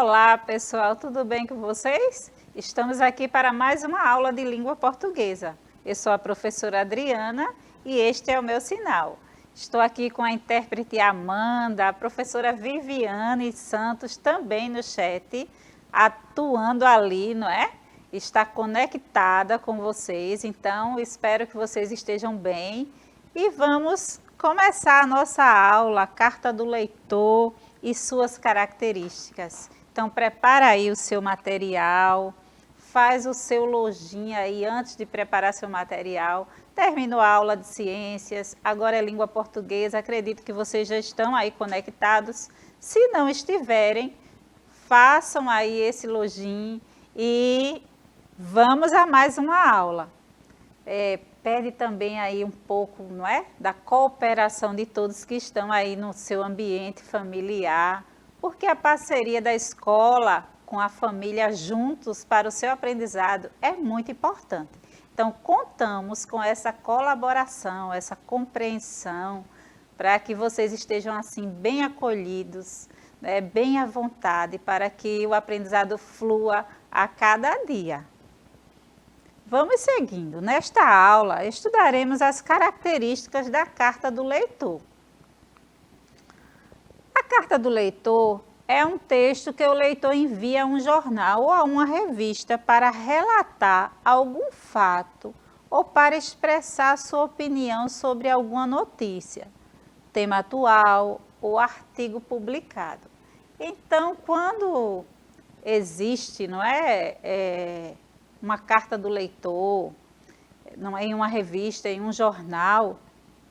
Olá, pessoal, tudo bem com vocês? Estamos aqui para mais uma aula de língua portuguesa. Eu sou a professora Adriana e este é o meu sinal. Estou aqui com a intérprete Amanda, a professora Viviane Santos também no chat, atuando ali, não é? Está conectada com vocês, então espero que vocês estejam bem. E vamos começar a nossa aula, Carta do Leitor e suas características. Então, prepara aí o seu material, faz o seu lojinha aí antes de preparar seu material. Terminou a aula de ciências, agora é língua portuguesa, acredito que vocês já estão aí conectados. Se não estiverem, façam aí esse lojinho e vamos a mais uma aula. Pede também aí um pouco, não é, da cooperação de todos que estão aí no seu ambiente familiar, porque a parceria da escola com a família juntos para o seu aprendizado é muito importante. Então, contamos com essa colaboração, essa compreensão, para que vocês estejam assim bem acolhidos, né, bem à vontade, para que o aprendizado flua a cada dia. Vamos seguindo. Nesta aula, estudaremos as características da carta do leitor. A carta do leitor é um texto que o leitor envia a um jornal ou a uma revista para relatar algum fato ou para expressar sua opinião sobre alguma notícia, tema atual ou artigo publicado. Então, quando existe, não é, uma carta do leitor, não é, em uma revista, em um jornal,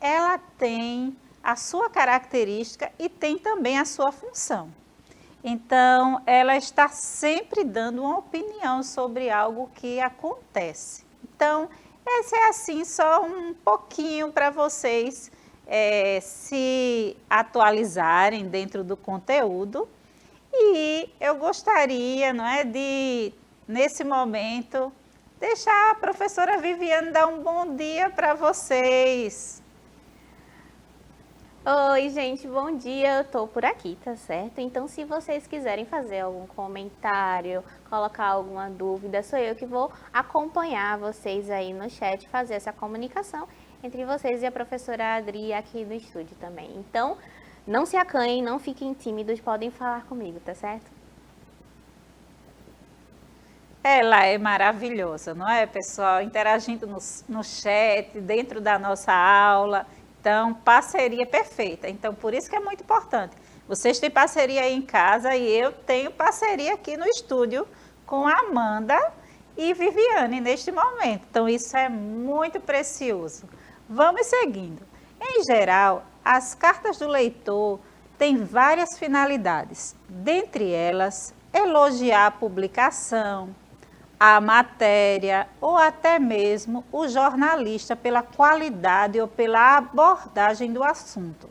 ela tem a sua característica e tem também a sua função. Então, ela está sempre dando uma opinião sobre algo que acontece. Então, esse é assim só um pouquinho para vocês se atualizarem dentro do conteúdo. E eu gostaria, não é, de, nesse momento, deixar a professora Viviane dar um bom dia para vocês. Oi, gente, bom dia, eu tô por aqui, tá certo? Então, se vocês quiserem fazer algum comentário, colocar alguma dúvida, sou eu que vou acompanhar vocês aí no chat, fazer essa comunicação entre vocês e a professora Adri aqui no estúdio também. Então, não se acanhem, não fiquem tímidos, podem falar comigo, tá certo? Ela é maravilhosa, não é, pessoal? Interagindo no chat, dentro da nossa aula. Então, parceria perfeita. Então, por isso que é muito importante. Vocês têm parceria aí em casa e eu tenho parceria aqui no estúdio com a Amanda e Viviane neste momento. Então, isso é muito precioso. Vamos seguindo. Em geral, as cartas do leitor têm várias finalidades. Dentre elas, elogiar a publicação, a matéria ou até mesmo o jornalista pela qualidade ou pela abordagem do assunto,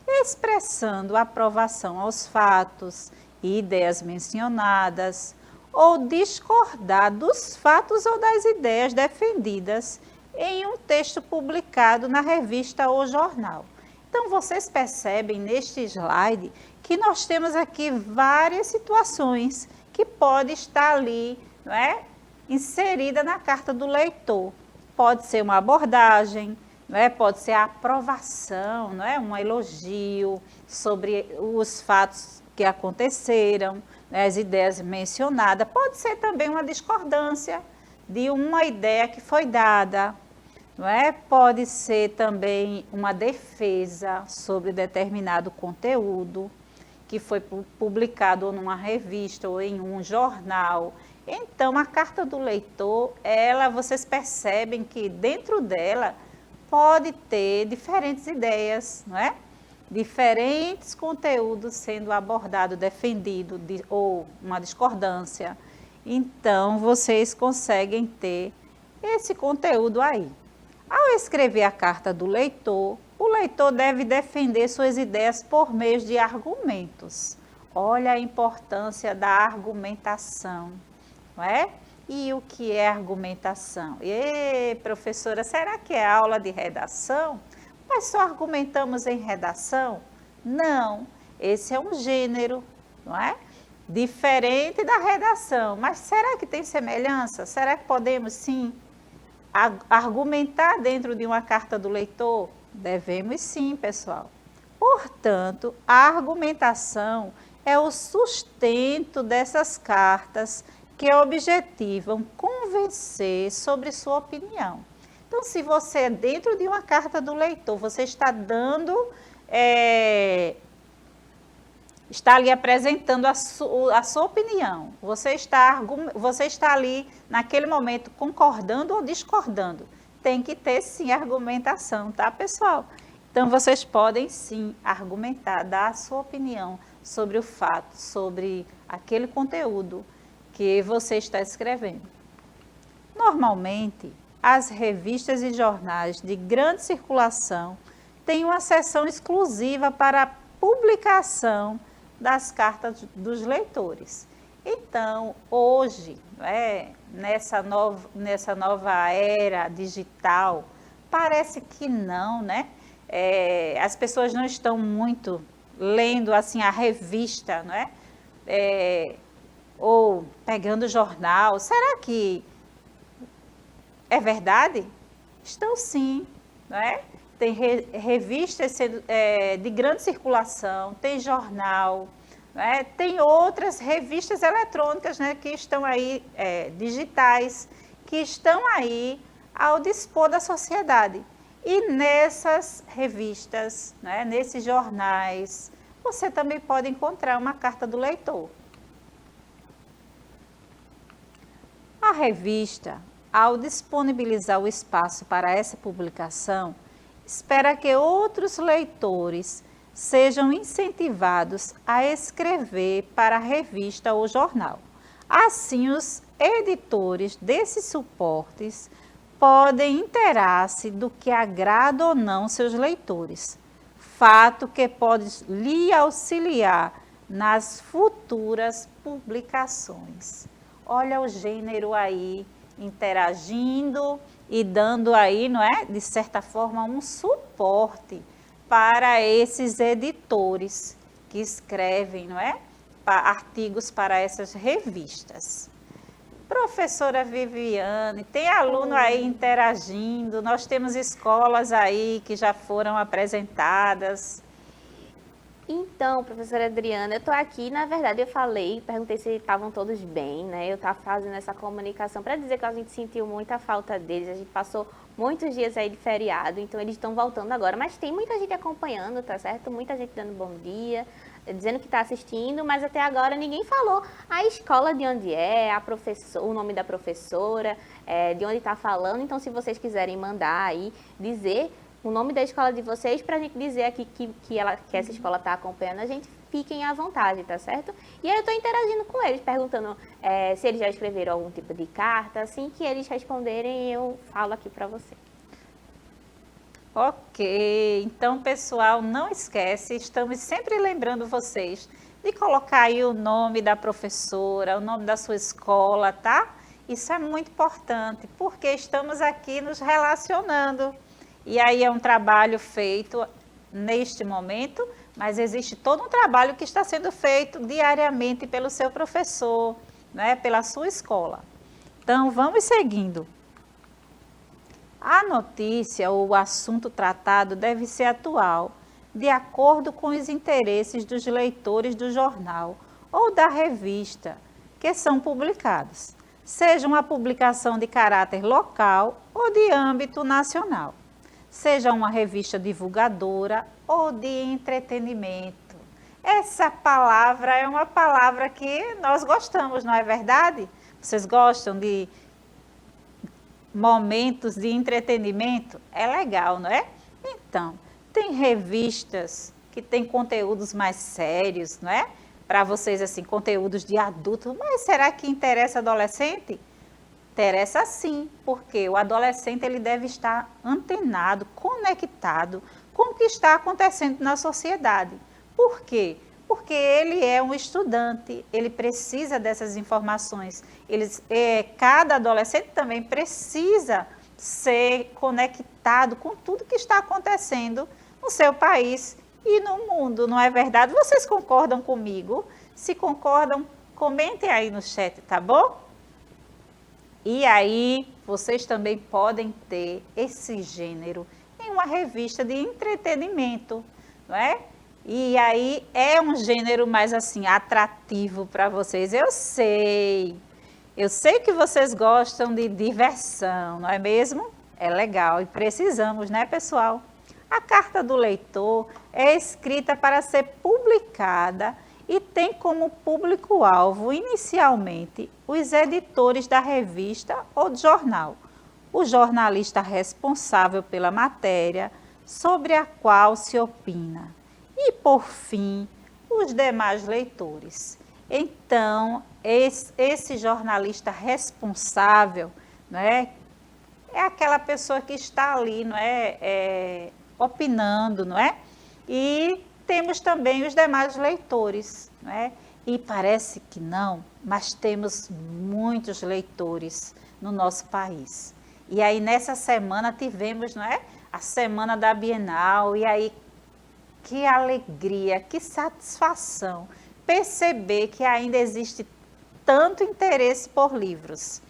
expressando aprovação aos fatos e ideias mencionadas ou discordar dos fatos ou das ideias defendidas em um texto publicado na revista ou jornal. Então, vocês percebem neste slide que nós temos aqui várias situações que podem estar ali, não é, inserida na carta do leitor. Pode ser uma abordagem, não é? Pode ser a aprovação, não é? Um elogio sobre os fatos que aconteceram, né? As ideias mencionadas. Pode ser também uma discordância de uma ideia que foi dada, não é? Pode ser também uma defesa sobre determinado conteúdo que foi publicado ou numa revista ou em um jornal. Então, a carta do leitor, vocês percebem que dentro dela pode ter diferentes ideias, não é? Diferentes conteúdos sendo abordado, defendido ou uma discordância. Então, vocês conseguem ter esse conteúdo aí. Ao escrever a carta do leitor, o leitor deve defender suas ideias por meio de argumentos. Olha a importância da argumentação. Não é? E o que é argumentação? Professora, será que é aula de redação? Mas só argumentamos em redação? Não, esse é um gênero, não é? diferente da redação. Mas será que tem semelhança? Será que podemos, sim, argumentar dentro de uma carta do leitor? Devemos sim, pessoal. Portanto, a argumentação é o sustento dessas cartas que objetivam convencer sobre sua opinião. Então, se você, dentro de uma carta do leitor, você está dando, está ali apresentando a sua opinião, você está ali, naquele momento, concordando ou discordando. Tem que ter, sim, argumentação, tá, pessoal? Então, vocês podem, sim, argumentar, dar a sua opinião sobre o fato, sobre aquele conteúdo que você está escrevendo. Normalmente, as revistas e jornais de grande circulação têm uma seção exclusiva para a publicação das cartas dos leitores. Então, hoje, nessa nova era digital, parece que não, né? As pessoas não estão muito lendo assim a revista, não é? Ou pegando o jornal. Será que é verdade? Estão sim, não é? Tem revistas de grande circulação, tem jornal, né? Tem outras revistas eletrônicas, né, que estão aí, digitais, que estão aí ao dispor da sociedade. E nessas revistas, né, nesses jornais, você também pode encontrar uma carta do leitor. A revista, ao disponibilizar o espaço para essa publicação, espera que outros leitores sejam incentivados a escrever para a revista ou jornal. Assim, os editores desses suportes podem inteirar-se do que agrada ou não seus leitores, fato que pode lhe auxiliar nas futuras publicações. Olha o gênero aí interagindo e dando aí, não é, de certa forma, um suporte para esses editores que escrevem, não é, artigos para essas revistas. Professora Viviane, tem aluno aí interagindo, nós temos escolas aí que já foram apresentadas. Então, professora Adriana, eu estou aqui, na verdade eu perguntei se estavam todos bem, né? Eu estava fazendo essa comunicação para dizer que a gente sentiu muita falta deles, a gente passou muitos dias aí de feriado, então eles estão voltando agora, mas tem muita gente acompanhando, tá certo? Muita gente dando bom dia, dizendo que está assistindo, mas até agora ninguém falou a escola de onde é, o nome da professora, de onde está falando, então se vocês quiserem mandar aí, dizer o nome da escola de vocês para a gente dizer aqui que essa escola está acompanhando a gente, fiquem à vontade, tá certo? E aí eu estou interagindo com eles, perguntando se eles já escreveram algum tipo de carta, assim que eles responderem eu falo aqui para você. Ok, então pessoal, não esquece, estamos sempre lembrando vocês de colocar aí o nome da professora, o nome da sua escola, tá? Isso é muito importante, porque estamos aqui nos relacionando. E aí é um trabalho feito neste momento, mas existe todo um trabalho que está sendo feito diariamente pelo seu professor, né, pela sua escola. Então, vamos seguindo. A notícia ou o assunto tratado deve ser atual, de acordo com os interesses dos leitores do jornal ou da revista que são publicados, seja uma publicação de caráter local ou de âmbito nacional. Seja uma revista divulgadora ou de entretenimento. Essa palavra é uma palavra que nós gostamos, não é verdade? Vocês gostam de momentos de entretenimento? É legal, não é? Então, tem revistas que têm conteúdos mais sérios, não é? Para vocês, assim, conteúdos de adulto. Mas será que interessa adolescente? Interessa sim, porque o adolescente ele deve estar antenado, conectado com o que está acontecendo na sociedade. Por quê? Porque ele é um estudante, ele precisa dessas informações. Cada adolescente também precisa ser conectado com tudo que está acontecendo no seu país e no mundo, não é verdade? Vocês concordam comigo? Se concordam, comentem aí no chat, tá bom? E aí, vocês também podem ter esse gênero em uma revista de entretenimento, não é? E aí é um gênero mais assim atrativo para vocês. Eu sei que vocês gostam de diversão, não é mesmo? É legal e precisamos, né, pessoal? A carta do leitor é escrita para ser publicada e tem como público-alvo, inicialmente, os editores da revista ou do jornal, o jornalista responsável pela matéria sobre a qual se opina, e, por fim, os demais leitores. Então, esse jornalista responsável, né, é aquela pessoa que está ali, não é, opinando, não é? E temos também os demais leitores, não é? E parece que não, mas temos muitos leitores no nosso país. E aí nessa semana tivemos, não é? A semana da Bienal, e aí que alegria, que satisfação perceber que ainda existe tanto interesse por livros.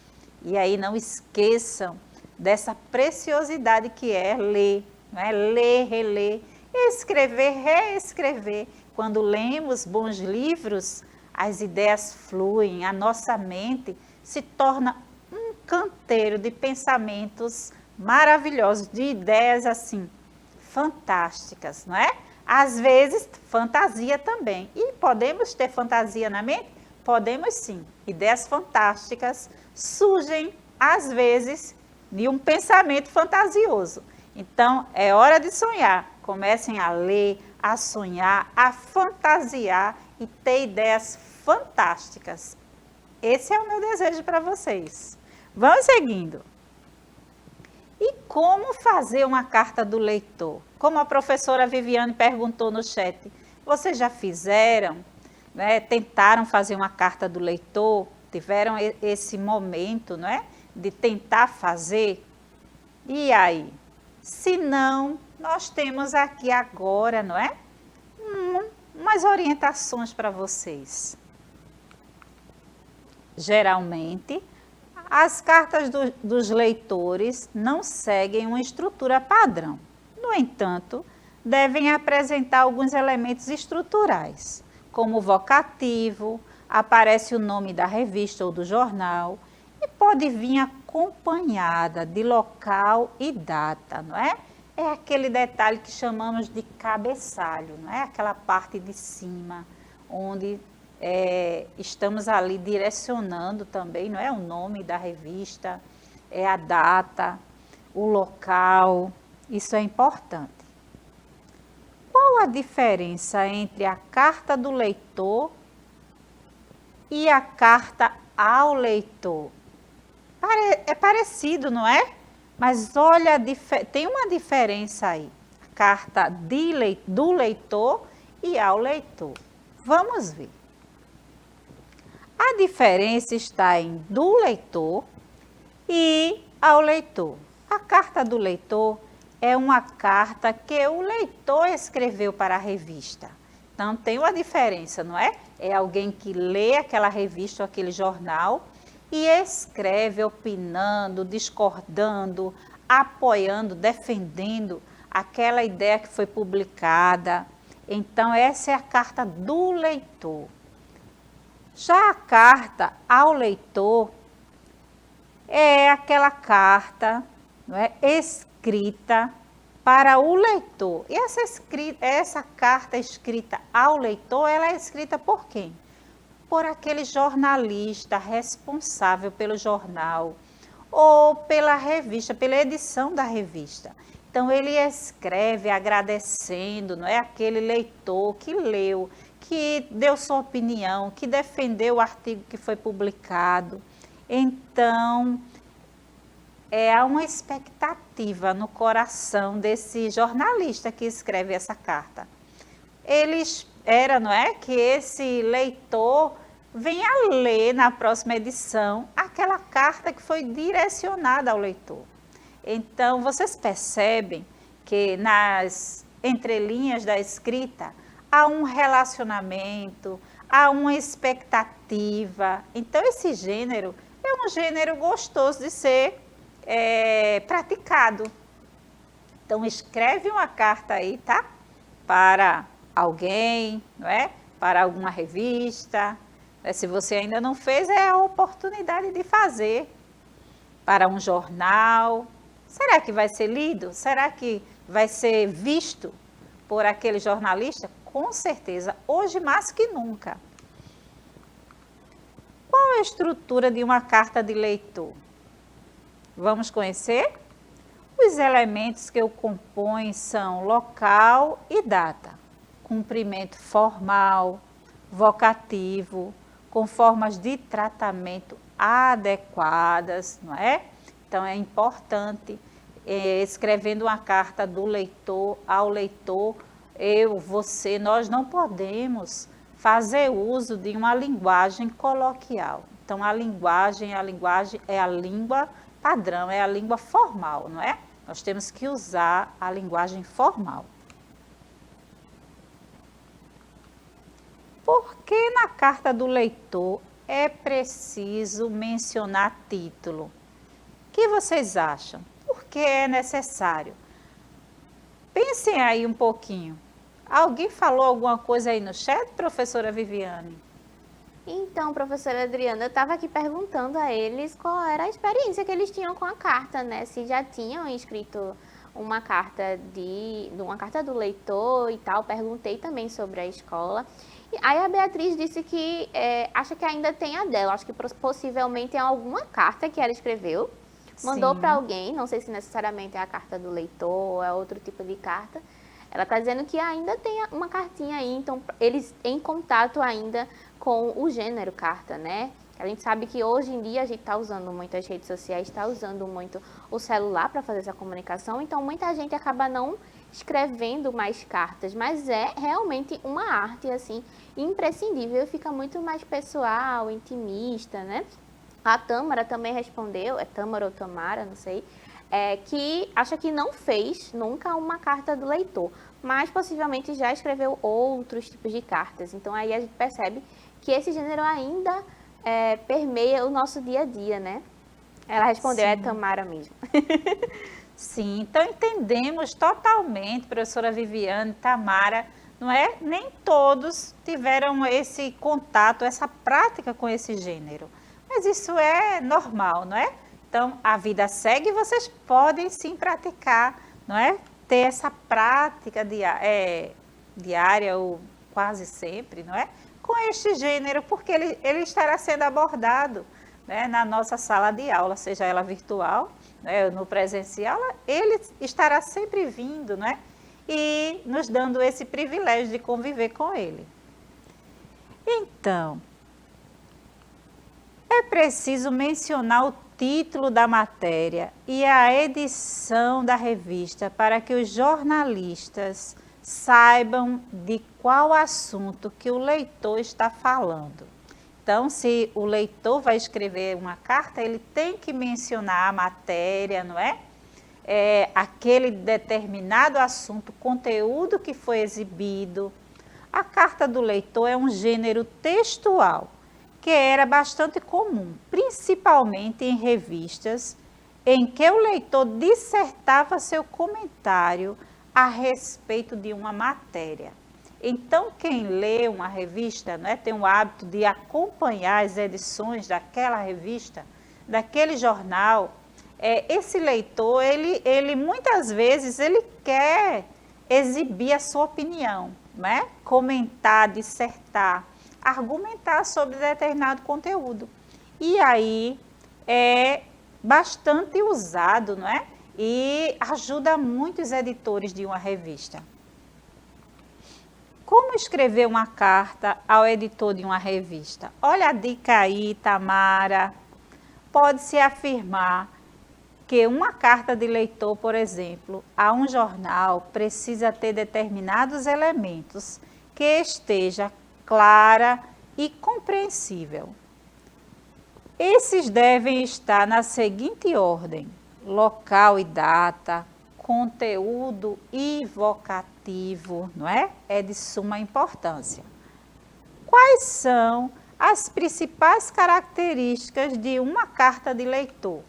E aí não esqueçam dessa preciosidade que é ler, né? Ler, reler, escrever, reescrever. Quando lemos bons livros, as ideias fluem, a nossa mente se torna um canteiro de pensamentos maravilhosos, de ideias assim, fantásticas, não é? Às vezes, fantasia também. E podemos ter fantasia na mente? Podemos sim. Ideias fantásticas surgem, às vezes, de um pensamento fantasioso. Então, é hora de sonhar. Comecem a ler, a sonhar, a fantasiar e ter ideias fantásticas. Esse é o meu desejo para vocês. Vamos seguindo. E como fazer uma carta do leitor? Como a professora Viviane perguntou no chat, vocês já fizeram, né? Tentaram fazer uma carta do leitor? Tiveram esse momento, não é? De tentar fazer? E aí? Se não, nós temos aqui agora, não é? Umas orientações para vocês. Geralmente, as cartas dos leitores não seguem uma estrutura padrão. No entanto, devem apresentar alguns elementos estruturais, como vocativo, aparece o nome da revista ou do jornal, e pode vir acompanhada de local e data, não é? É aquele detalhe que chamamos de cabeçalho, não é? Aquela parte de cima, onde estamos ali direcionando também, não é? O nome da revista, a data, o local, isso é importante. Qual a diferença entre a carta do leitor e a carta ao leitor? É parecido, não é? Mas olha, tem uma diferença aí. Carta do leitor e ao leitor. Vamos ver. A diferença está em do leitor e ao leitor. A carta do leitor é uma carta que o leitor escreveu para a revista. Então, tem uma diferença, não é? É alguém que lê aquela revista ou aquele jornal e escreve opinando, discordando, apoiando, defendendo aquela ideia que foi publicada. Então, essa é a carta do leitor. Já a carta ao leitor é aquela carta, não é, escrita para o leitor. E essa carta escrita ao leitor, ela é escrita por quem? Por aquele jornalista responsável pelo jornal ou pela revista, pela edição da revista. Então, ele escreve agradecendo, não é, aquele leitor que leu, que deu sua opinião, que defendeu o artigo que foi publicado. Então, há uma expectativa no coração desse jornalista que escreve essa carta. Ele espera, não é, que esse leitor venha ler na próxima edição aquela carta que foi direcionada ao leitor. Então, vocês percebem que nas entrelinhas da escrita há um relacionamento, há uma expectativa. Então, esse gênero é um gênero gostoso de ser praticado. Então, escreve uma carta aí, tá? Para alguém, não é? Para alguma revista. Se você ainda não fez, é a oportunidade de fazer. Para um jornal. Será que vai ser lido? Será que vai ser visto por aquele jornalista? Com certeza, hoje mais que nunca. Qual é a estrutura de uma carta de leitor? Vamos conhecer? Os elementos que o compõem são local e data, cumprimento formal, vocativo, com formas de tratamento adequadas, não é? Então, é importante, escrevendo uma carta do leitor ao leitor, eu, você, nós não podemos fazer uso de uma linguagem coloquial. Então, a linguagem é a língua padrão, é a língua formal, não é? Nós temos que usar a linguagem formal. Por que na carta do leitor é preciso mencionar título? O que vocês acham? Por que é necessário? Pensem aí um pouquinho. Alguém falou alguma coisa aí no chat, professora Viviane? Então, professora Adriana, eu estava aqui perguntando a eles qual era a experiência que eles tinham com a carta, né? Se já tinham escrito uma carta do leitor e tal. Perguntei também sobre a escola. E aí a Beatriz disse que acha que ainda tem a dela. Acho que possivelmente é alguma carta que ela escreveu. Mandou para alguém, não sei se necessariamente é a carta do leitor ou é outro tipo de carta. Ela está dizendo que ainda tem uma cartinha aí, então eles em contato ainda com o gênero carta, né? A gente sabe que hoje em dia a gente está usando muito as redes sociais, está usando muito o celular para fazer essa comunicação, então muita gente acaba não escrevendo mais cartas, mas é realmente uma arte, assim, imprescindível, fica muito mais pessoal, intimista, né? A Tâmara também respondeu, é Tâmara ou Tamara, não sei, que acha que não fez nunca uma carta do leitor, mas possivelmente já escreveu outros tipos de cartas. Então aí a gente percebe que esse gênero ainda permeia o nosso dia a dia, né? Ela respondeu, Sim. É Tamara mesmo. Sim, então entendemos totalmente, professora Viviane, Tamara, não é? Nem todos tiveram esse contato, essa prática com esse gênero. Mas isso é normal, não é? Então, a vida segue e vocês podem sim praticar, não é? Ter essa prática diária ou quase sempre, não é? Com este gênero, porque ele estará sendo abordado, né, na nossa sala de aula, seja ela virtual, né, no presencial, ele estará sempre vindo, né? E nos dando esse privilégio de conviver com ele. Então, é preciso mencionar o título da matéria e a edição da revista para que os jornalistas saibam de qual assunto que o leitor está falando. Então, se o leitor vai escrever uma carta, ele tem que mencionar a matéria, não é? Aquele determinado assunto, conteúdo que foi exibido. A carta do leitor é um gênero textual que era bastante comum, principalmente em revistas, em que o leitor dissertava seu comentário a respeito de uma matéria. Então, quem lê uma revista, né, tem o hábito de acompanhar as edições daquela revista, daquele jornal. Esse leitor, ele muitas vezes, ele quer exibir a sua opinião, né? Comentar, dissertar, argumentar sobre determinado conteúdo. E aí é bastante usado, não é? E ajuda muitos editores de uma revista. Como escrever uma carta ao editor de uma revista? Olha a dica aí, Tamara. Pode-se afirmar que uma carta de leitor, por exemplo, a um jornal precisa ter determinados elementos que esteja clara e compreensível. Esses devem estar na seguinte ordem: local e data, conteúdo e vocativo, não é? É de suma importância. Quais são as principais características de uma carta de leitor?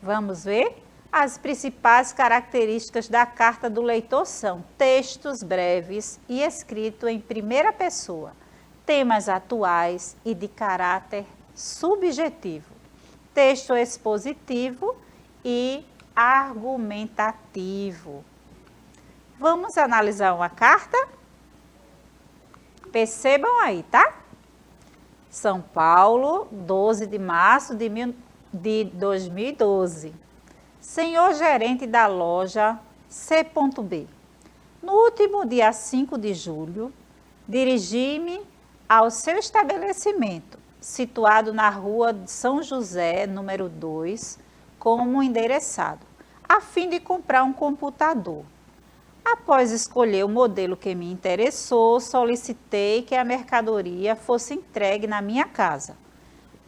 Vamos ver? As principais características da carta do leitor são textos breves e escrito em primeira pessoa, temas atuais e de caráter subjetivo, texto expositivo e argumentativo. Vamos analisar uma carta? Percebam aí, tá? São Paulo, 12 de março de 2012. Senhor gerente da loja C.B. No último dia 5 de julho, dirigi-me ao seu estabelecimento, situado na rua de São José, número 2, como endereçado, a fim de comprar um computador. Após escolher o modelo que me interessou, solicitei que a mercadoria fosse entregue na minha casa.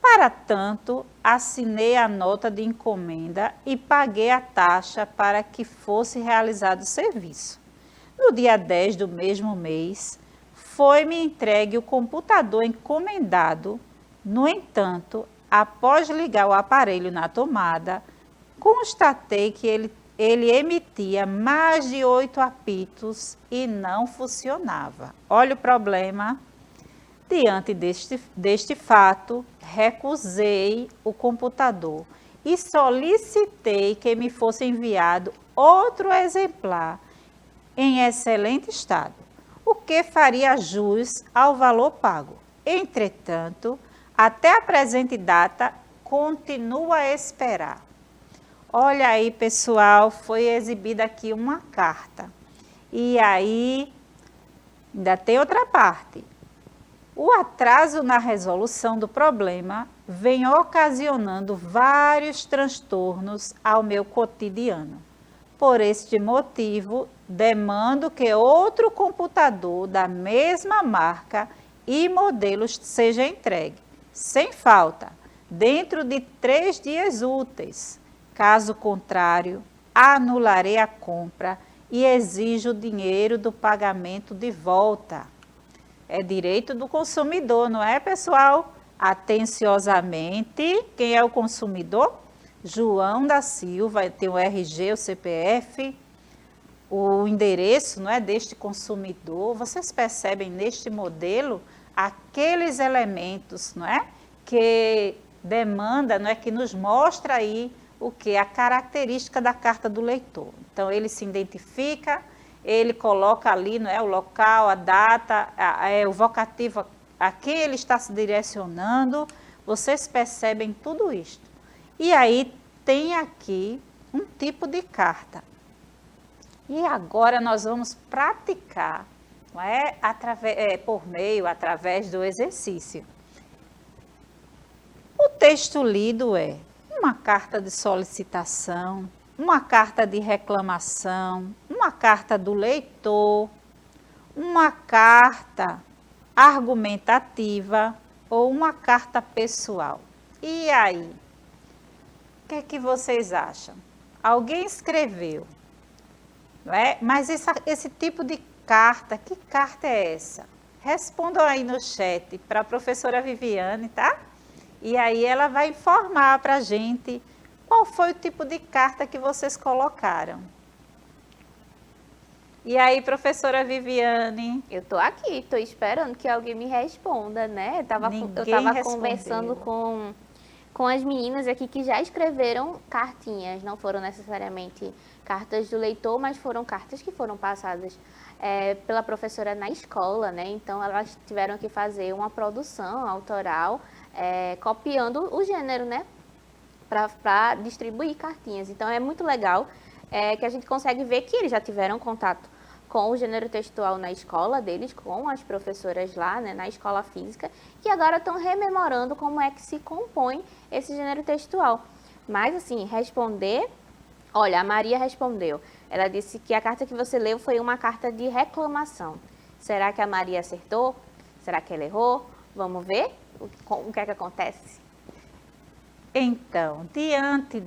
Para tanto, assinei a nota de encomenda e paguei a taxa para que fosse realizado o serviço. No dia 10 do mesmo mês, foi-me entregue o computador encomendado. No entanto, após ligar o aparelho na tomada, constatei que ele emitia mais de 8 apitos e não funcionava. Olha o problema. Diante deste fato, recusei o computador e solicitei que me fosse enviado outro exemplar em excelente estado, o que faria jus ao valor pago. Entretanto, até a presente data, continuo a esperar. Olha aí, pessoal, foi exibida aqui uma carta. E aí, ainda tem outra parte. O atraso na resolução do problema vem ocasionando vários transtornos ao meu cotidiano. Por este motivo, demando que outro computador da mesma marca e modelos seja entregue, sem falta, dentro de 3 dias úteis. Caso contrário, anularei a compra e exijo o dinheiro do pagamento de volta. É direito do consumidor, não é, pessoal? Atenciosamente, quem é o consumidor? João da Silva, tem o RG, o CPF, o endereço, não é, deste consumidor. Vocês percebem neste modelo aqueles elementos, não é, que demanda, não é, que nos mostra aí o que? A característica da carta do leitor. Então, ele se identifica, ele coloca ali, não é, o local, a data, o vocativo a quem ele está se direcionando. Vocês percebem tudo isto. E aí tem aqui um tipo de carta. E agora nós vamos praticar, não é, através do exercício. O texto lido é uma carta de solicitação, uma carta de reclamação, uma carta do leitor, uma carta argumentativa ou uma carta pessoal. E aí? O que é que vocês acham? Alguém escreveu, não é? Mas esse tipo de carta, que carta é essa? Respondam aí no chat para a professora Viviane, tá? E aí ela vai informar para a gente qual foi o tipo de carta que vocês colocaram. E aí, professora Viviane? Eu estou aqui, estou esperando que alguém me responda, né? Eu estava conversando com as meninas aqui que já escreveram cartinhas, não foram necessariamente cartas do leitor, mas foram cartas que foram passadas pela professora na escola, né? Então, elas tiveram que fazer uma produção autoral, copiando o gênero, né? Para distribuir cartinhas. Então, é muito legal que a gente consegue ver que eles já tiveram contato com o gênero textual na escola deles, com as professoras lá, né, na escola física, que agora estão rememorando como é que se compõe esse gênero textual. Mas, assim, responder... Olha, a Maria respondeu. Ela disse que a carta que você leu foi uma carta de reclamação. Será que a Maria acertou? Será que ela errou? Vamos ver o que é que acontece? Então, diante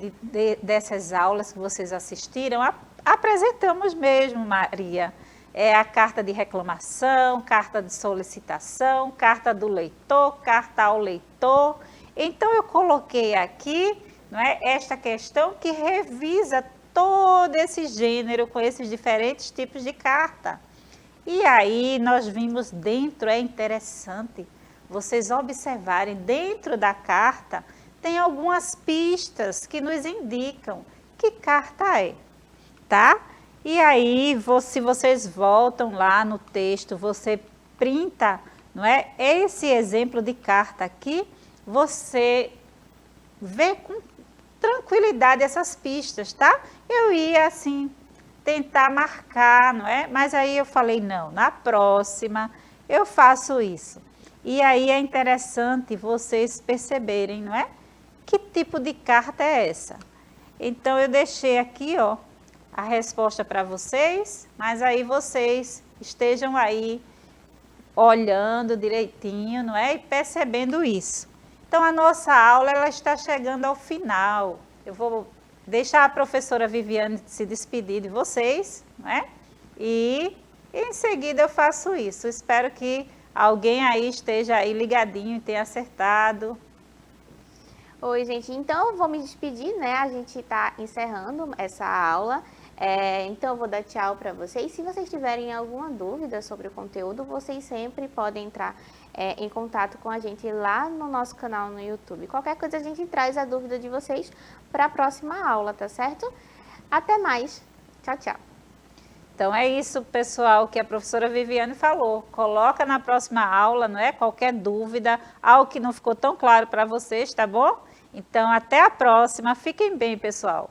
dessas aulas que vocês assistiram, apresentamos mesmo, Maria, é a carta de reclamação, carta de solicitação, carta do leitor, carta ao leitor. Então, eu coloquei aqui, não é, esta questão que revisa todo esse gênero com esses diferentes tipos de carta. E aí, nós vimos dentro, é interessante vocês observarem, dentro da carta, tem algumas pistas que nos indicam que carta é, tá? E aí, se vocês voltam lá no texto, você printa, não é? Esse exemplo de carta aqui, você vê com tranquilidade essas pistas, tá? Eu ia assim, tentar marcar, não é? Mas aí eu falei, não, na próxima eu faço isso. E aí é interessante vocês perceberem, não é? Que tipo de carta é essa? Então, eu deixei aqui, ó, a resposta para vocês, mas aí vocês estejam aí olhando direitinho, não é? E percebendo isso. Então, a nossa aula, ela está chegando ao final. Eu vou deixar a professora Viviane se despedir de vocês, não é? E em seguida eu faço isso. Espero que alguém aí esteja aí ligadinho e tenha acertado. Oi, gente. Então, eu vou me despedir, né? A gente está encerrando essa aula. Então, eu vou dar tchau para vocês. Se vocês tiverem alguma dúvida sobre o conteúdo, vocês sempre podem entrar em contato com a gente lá no nosso canal no YouTube. Qualquer coisa, a gente traz a dúvida de vocês para a próxima aula, tá certo? Até mais. Tchau, tchau. Então, é isso, pessoal, que a professora Viviane falou. Coloca na próxima aula, não é? Qualquer dúvida, algo que não ficou tão claro para vocês, tá bom? Então, até a próxima. Fiquem bem, pessoal.